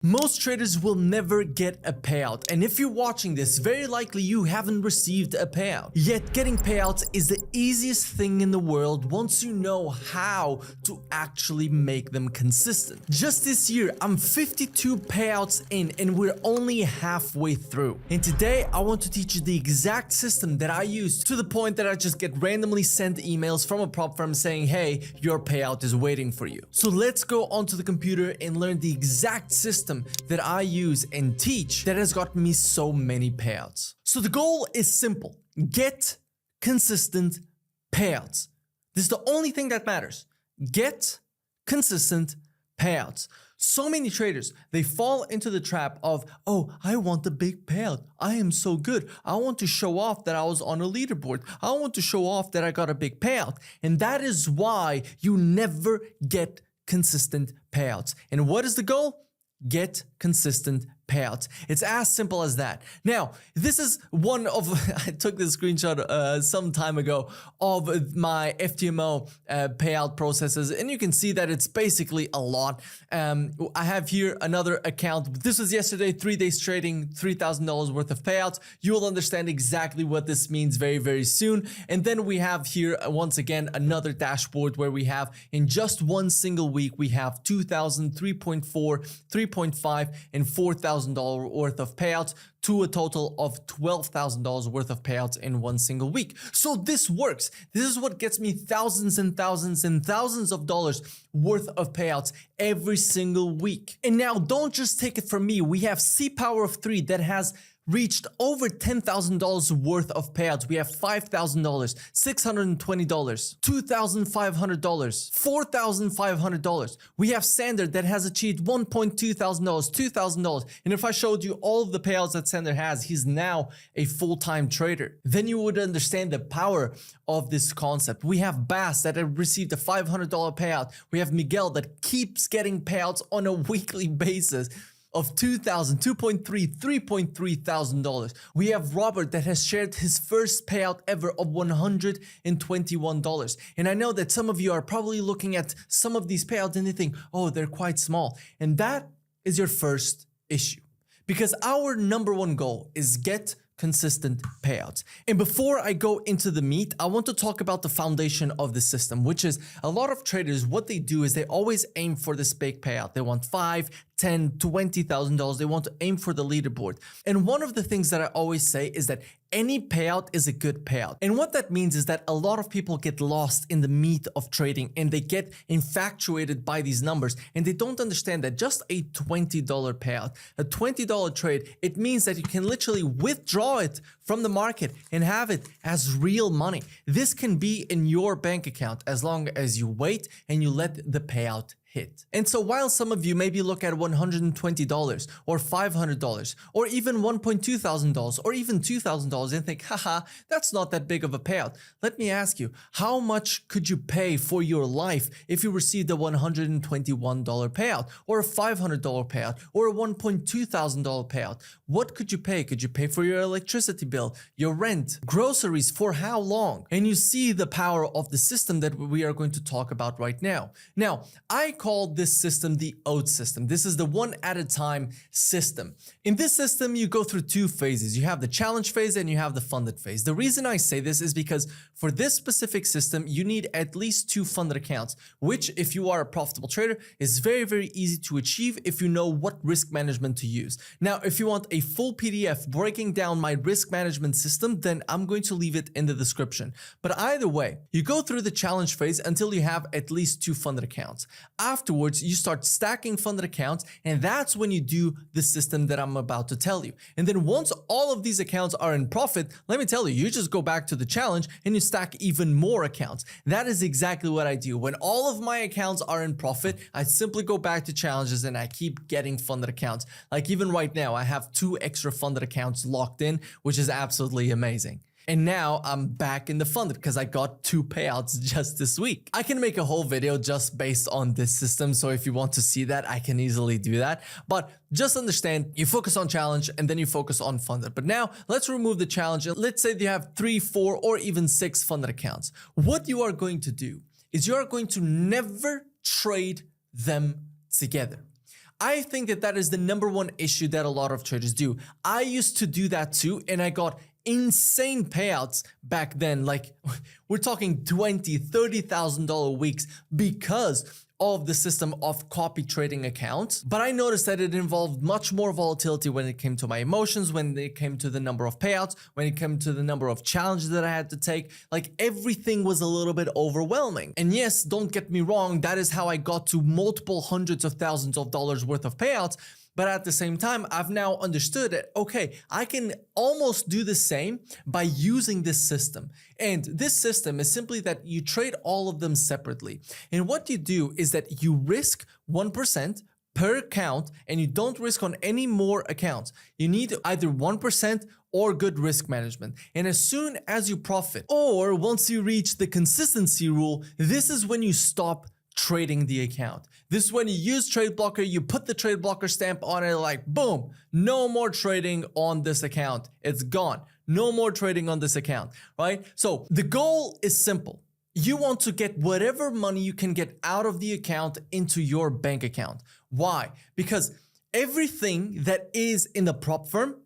Most traders will never get a payout, and if you're watching this, very likely you haven't received a payout. Yet getting payouts is the easiest thing in the world once you know how to actually make them consistent. Just this year, I'm 52 payouts in and we're only halfway through. And today, I want to teach you the exact system that I use, to the point that I just get randomly sent emails from a prop firm saying, hey, your payout is waiting for you. So let's go onto the computer and learn the exact system that I use and teach that has gotten me so many payouts. So the goal is simple: get consistent payouts. This is the only thing that matters. Get consistent payouts. So many traders, they fall into the trap of, oh, I want a big payout. I am so good. I want to show off that I was on a leaderboard. I want to show off that I got a big payout. And that is why you never get consistent payouts. And what is the goal? Get consistent payouts. It's as simple as that. Now, this is one of, I took this screenshot some time ago of my FTMO payout processes, and you can see that it's basically a lot. I have here another account. This was yesterday, 3 days trading, $3,000 worth of payouts. You will understand exactly what this means very, very soon. And then we have here, once again, another dashboard where we have, in just one single week, we have 2,000, 3.4, 3.5, and 4,000 worth of payouts, to a total of $12,000 worth of payouts in one single week. So this works. This is what gets me thousands and thousands and thousands of dollars worth of payouts every single week. And now don't just take it from me. We have C Power of 3 that has reached over $10,000 worth of payouts. We have $5,000, $620, $2,500, $4,500. We have Sander that has achieved $1,200, $2,000. And if I showed you all of the payouts that Sander has, he's now a full-time trader. Then you would understand the power of this concept. We have Bass that have received a $500 payout. We have Miguel that keeps getting payouts on a weekly basis of $2,000, $2.3, $3,300. We have Robert that has shared his first payout ever of $121. And I know that some of you are probably looking at some of these payouts and they think, oh, they're quite small. And that is your first issue, because our number one goal is get consistent payouts. And before I go into the meat, I want to talk about the foundation of the system, which is a lot of traders, what they do is they always aim for this big payout. They want $5,000, $10,000, $20,000. They want to aim for the leaderboard. And one of the things that I always say is that any payout is a good payout. And what that means is that a lot of people get lost in the meat of trading and they get infatuated by these numbers, and they don't understand that just a $20 payout, a $20 trade, it means that you can literally withdraw it from the market and have it as real money. This can be in your bank account as long as you wait and you let the payout hit. And so while some of you maybe look at $120 or $500 or even $1,200 or even $2,000 and think, haha, that's not that big of a payout. Let me ask you, how much could you pay for your life if you received a $121 payout or a $500 payout or a $1,200 payout? What could you pay? Could you pay for your electricity bill, your rent, groceries? For how long? And you see the power of the system that we are going to talk about right now. Now, I call this system the PAYOUTS system. This is the one at a time system. In this system, you go through two phases. You have the challenge phase and you have the funded phase. The reason I say this is because for this specific system, you need at least 2 funded accounts, which if you are a profitable trader is very, very easy to achieve if you know what risk management to use. Now, if you want a full PDF breaking down my risk management system, then I'm going to leave it in the description. But either way, you go through the challenge phase until you have at least 2 funded accounts. Afterwards, you start stacking funded accounts, and that's when you do the system that I'm about to tell you. And then once all of these accounts are in profit, let me tell you, you just go back to the challenge and you stack even more accounts. That is exactly what I do. When all of my accounts are in profit, I simply go back to challenges and I keep getting funded accounts. Like even right now, I have 2 extra funded accounts locked in, which is absolutely amazing. And now I'm back in the funded because I got 2 payouts just this week. I can make a whole video just based on this system. So if you want to see that, I can easily do that. But just understand, you focus on challenge and then you focus on funded. But now let's remove the challenge. Let's say you have 3, 4, or even 6 funded accounts. What you are going to do is you are going to never trade them together. I think that that is the number one issue that a lot of traders do. I used to do that too, and I got insane payouts back then. Like we're talking $20,000, $30,000 weeks because of the system of copy trading accounts. But I noticed that it involved much more volatility when it came to my emotions, when it came to the number of payouts, when it came to the number of challenges that I had to take. Like everything was a little bit overwhelming. And yes, don't get me wrong, that is how I got to multiple hundreds of thousands of dollars worth of payouts. But at the same time, I've now understood that, okay, I can almost do the same by using this system. And this system is simply that you trade all of them separately. And what you do is that you risk 1% per account, and you don't risk on any more accounts. You need either 1% or good risk management. And as soon as you profit, or once you reach the consistency rule, this is when you stop trading the account. This is when you use trade blocker, you put the trade blocker stamp on it, like boom, no more trading on this account. It's gone. No more trading on this account, right? So the goal is simple. You want to get whatever money you can get out of the account into your bank account. Why? Because everything that is in the prop firm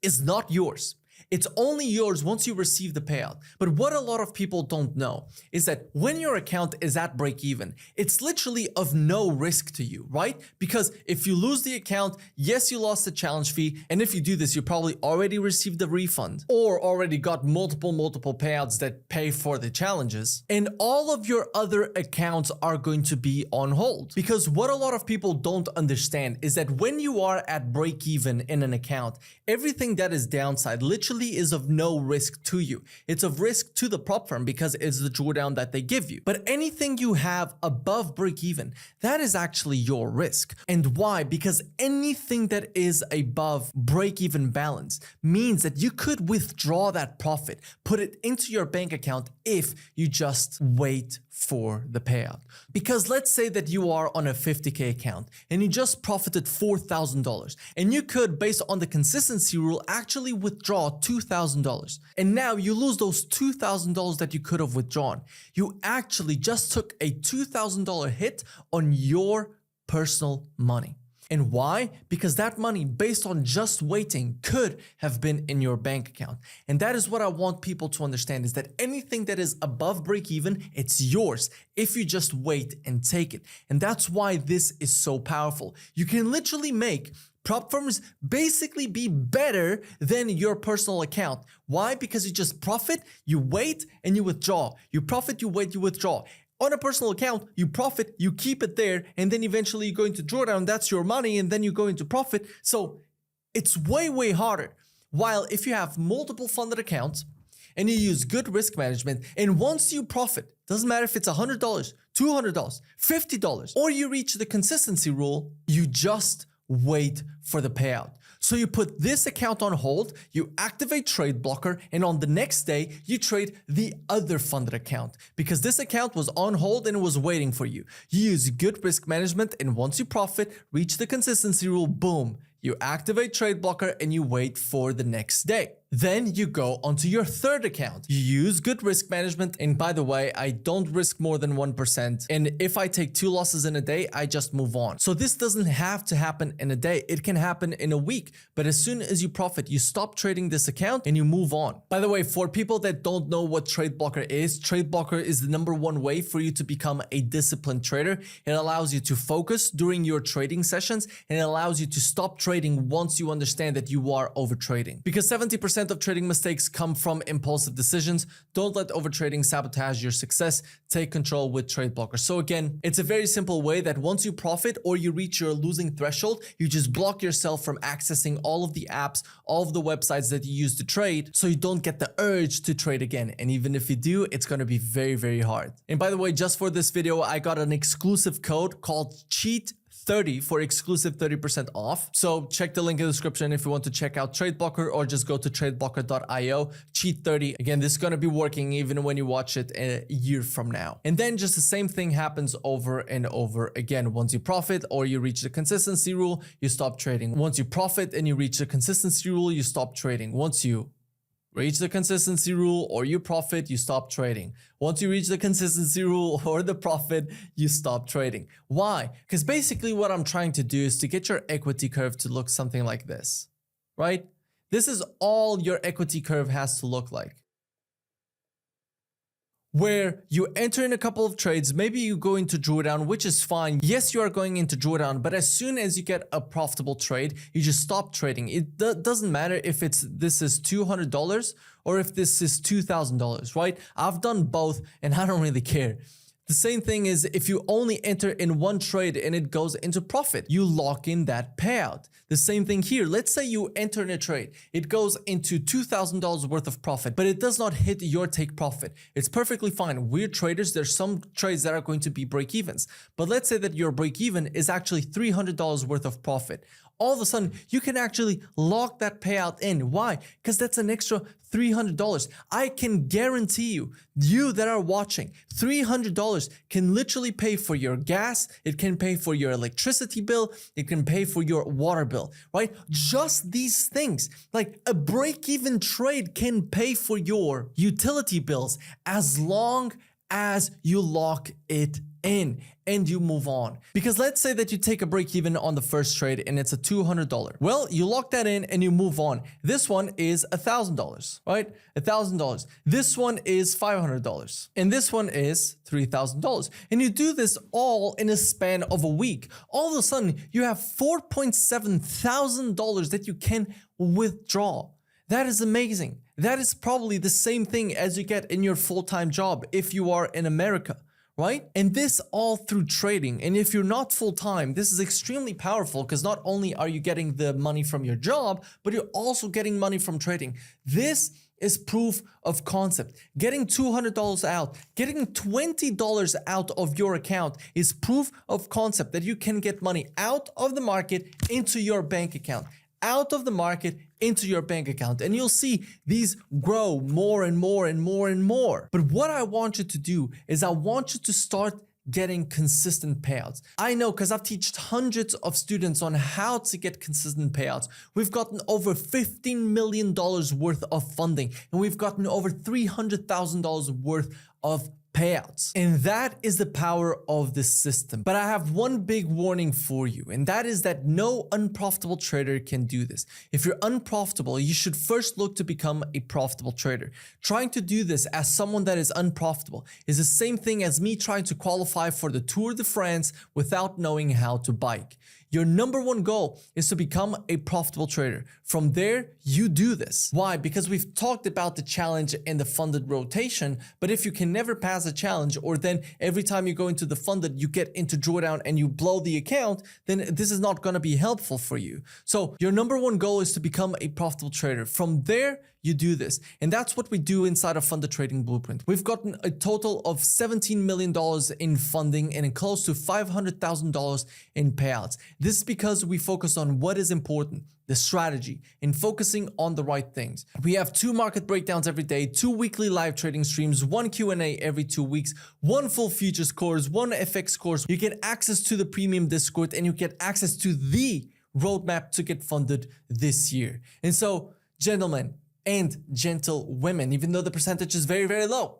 is not yours. It's only yours once you receive the payout. But what a lot of people don't know is that when your account is at break even, it's literally of no risk to you, right? Because if you lose the account, yes, you lost the challenge fee. And if you do this, you probably already received the refund or already got multiple payouts that pay for the challenges. And all of your other accounts are going to be on hold. Because what a lot of people don't understand is that when you are at break even in an account, everything that is downside literally is of no risk to you. It's of risk to the prop firm because it's the drawdown that they give you. But anything you have above break even, that is actually your risk. And why? Because anything that is above break even balance means that you could withdraw that profit, put it into your bank account if you just wait for the payout. Because let's say that you are on a 50K account and you just profited $4,000, and you could, based on the consistency rule, actually withdraw $2,000. And now you lose those $2,000 that you could have withdrawn. You actually just took a $2,000 hit on your personal money. And why? Because that money, based on just waiting, could have been in your bank account. And that is what I want people to understand, is that anything that is above break even, it's yours if you just wait and take it. And that's why this is so powerful. You can literally make prop firms basically be better than your personal account. Why? Because you just profit, you wait, and you withdraw. You profit, you wait, you withdraw. On a personal account, you profit, you keep it there, and then eventually you go into drawdown, that's your money, and then you go into profit. So it's way harder. While if you have multiple funded accounts and you use good risk management, and once you profit, doesn't matter if it's $100, $200, $50, or you reach the consistency rule, you just wait for the payout. So you put this account on hold, you activate trade blocker, and on the next day, you trade the other funded account because this account was on hold and it was waiting for you. You use good risk management, and once you profit, reach the consistency rule, boom, you activate trade blocker and you wait for the next day. Then you go onto your third account. You use good risk management. And by the way, I don't risk more than 1%. And if I take 2 losses in a day, I just move on. So this doesn't have to happen in a day. It can happen in a week. But as soon as you profit, you stop trading this account and you move on. By the way, for people that don't know what trade blocker is the #1 way for you to become a disciplined trader. It allows you to focus during your trading sessions, and it allows you to stop trading once you understand that you are over trading. Because 70% of trading mistakes come from impulsive decisions. Don't let overtrading sabotage your success. Take control with trade blocker. So again, it's a very simple way that once you profit or you reach your losing threshold, you just block yourself from accessing all of the apps, all of the websites that you use to trade, so you don't get the urge to trade again. And even if you do, it's going to be very hard. And by the way, just for this video, I got an exclusive code called CHEAT30 for exclusive 30% off. So check the link in the description if you want to check out TradeBlocker, or just go to tradeblocker.io. CHEAT30. Again, this is going to be working even when you watch it a year from now. And then just the same thing happens over and over again. Once you profit or you reach the consistency rule, you stop trading. Once you profit and you reach the consistency rule, you stop trading. Once you Reach the consistency rule or you profit, you stop trading. Once you reach the consistency rule or the profit, you stop trading. Why? Because basically what I'm trying to do is to get your equity curve to look something like this, right? This is all your equity curve has to look like, where you enter in a couple of trades, maybe you go into drawdown, which is fine. Yes, you are going into drawdown, but as soon as you get a profitable trade, you just stop trading. It doesn't matter if this is $200 or if this is $2,000, right? I've done both and I don't really care. The same thing is if you only enter in one trade and it goes into profit, you lock in that payout. The same thing here. Let's say you enter in a trade. It goes into $2,000 worth of profit, but it does not hit your take profit. It's perfectly fine. We're traders. There's some trades that are going to be break evens, but let's say that your break even is actually $300 worth of profit. All of a sudden, you can actually lock that payout in. Why? Because that's an extra $300. I can guarantee you, you that are watching, $300 can literally pay for your gas. It can pay for your electricity bill. It can pay for your water bill, right? Just these things, like a break-even trade can pay for your utility bills as long as you lock it in and you move on. Because let's say that you take a break even on the first trade and it's a $200. Well, you lock that in and you move on. This one is $1,000, right? $1,000. This one is $500 and this one is $3,000. And you do this all in a span of a week. All of a sudden you have $4,700 that you can withdraw. That is amazing. That is probably the same thing as you get in your full-time job if you are in America, right? And this all through trading. And if you're not full-time, this is extremely powerful because not only are you getting the money from your job, but you're also getting money from trading. This is proof of concept. Getting $200 out, getting $20 out of your account is proof of concept that you can get money out of the market into your bank account. Out of the market into your bank account, and you'll see these grow more and more and more and more. But what I want you to do is I want you to start getting consistent payouts. I know because I've taught hundreds of students on how to get consistent payouts. We've gotten over $15 million worth of funding, and we've gotten over $300,000 worth of payouts. And that is the power of this system. But I have one big warning for you, and that is that no unprofitable trader can do this. If you're unprofitable, you should first look to become a profitable trader. Trying to do this as someone that is unprofitable is the same thing as me trying to qualify for the Tour de France without knowing how to bike. Your number one goal is to become a profitable trader. From there, you do this. Why? Because we've talked about the challenge and the funded rotation, but if you can never pass a challenge, or then every time you go into the funded, you get into drawdown and you blow the account, then this is not going to be helpful for you. So your number one goal is to become a profitable trader. From there, you do this. And that's what we do inside of Funded Trading Blueprint. We've gotten a total of $17 million in funding and close to $500,000 in payouts. This is because we focus on what is important, the strategy, and focusing on the right things. We have 2 market breakdowns every day, 2 weekly live trading streams, 1 Q&A every 2 weeks, 1 full futures course, 1 FX course. You get access to the premium Discord and you get access to the roadmap to get funded this year. And so, gentlemen, and gentle women, even though the percentage is very, very low,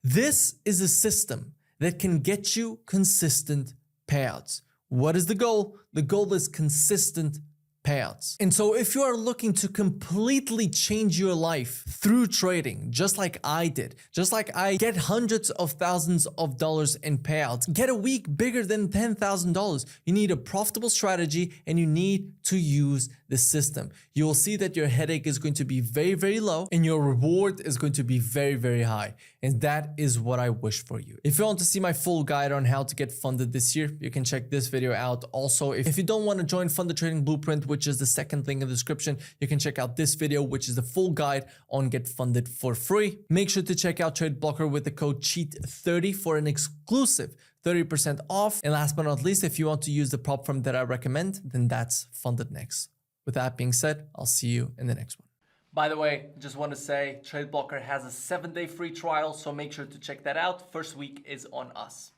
this is a system that can get you consistent payouts. What is the goal? The goal is consistent payouts. And so if you are looking to completely change your life through trading, just like I did, just like I get hundreds of thousands of dollars in payouts, get a week bigger than $10,000, you need a profitable strategy and you need to use the system. You will see that your headache is going to be very, very low and your reward is going to be very, very high. And that is what I wish for you. If you want to see my full guide on how to get funded this year, you can check this video out. Also, if you don't want to join Funded Trading Blueprint, which is the second link in the description, you can check out this video, which is the full guide on get funded for free. Make sure to check out Trade Blocker with the code CHEAT30 for an exclusive 30% off. And last but not least, if you want to use the prop firm that I recommend, then that's Funded Next. With that being said, I'll see you in the next one. By the way, just want to say Trade Blocker has a 7-day free trial, so make sure to check that out. First week is on us.